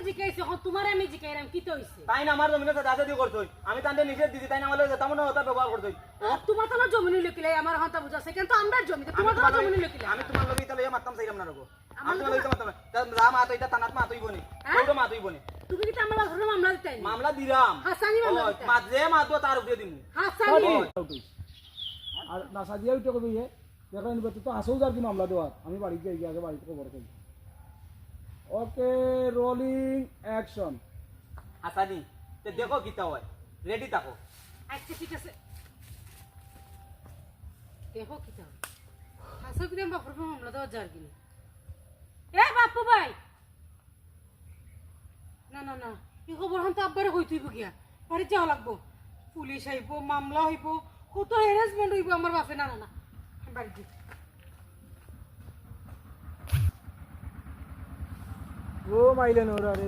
জিকাইছে তোমার আমি জিকাইরাম কি তো হইছে তাই না আমার জমিনে দাদা দি করছই আমি তান্ডে নিষেধ দিছি তাই না আমার যেতাম না ওটা ব্যবহার করছই তোমার তো জমি লকিলে আমার হন্তা বুঝাছে কিন্তু আমরা জমিতে তোমার তো জমি লকিলে আমি তোমার লগে তাহলে মারতাম চাইলাম না রগো আমি তোমার লগে মারতাম না মা তো এটা তানাত মা তুই বনি ওটা মা তুই বনি তুমি কি আমার ঘরে মামলা দিতাই মামলা দিরাম হাসানি মামলা দিতাই মা যে মা তো তার উপরে দিমু হাসানি আর নাসা দিয়া উঠে কবি হে দেখেন তো আসল যার কি মামলা দেওয়ার আমি বাড়িতে যাই আগে বাড়িতে খবর করি ওকে রোলিং অ্যাকশন আসানি তে দেখো কিতা হয় রেডি থাকো আচ্ছা ঠিক আছে দেখো কি তা হাসা কি আমরা ঘরে মামলা দেওয়া যার কিনা এ বাপু ভাই না না না এই খবর হন তো আব্বারে হইতেই গিয়া বাড়ি যাওয়া লাগবো পুলিশ আইব মামলা হইব কত হ্যারাসমেন্ট হইব আমার বাপে না না না বাড়ি যাই ও মাইলেন ওরা রে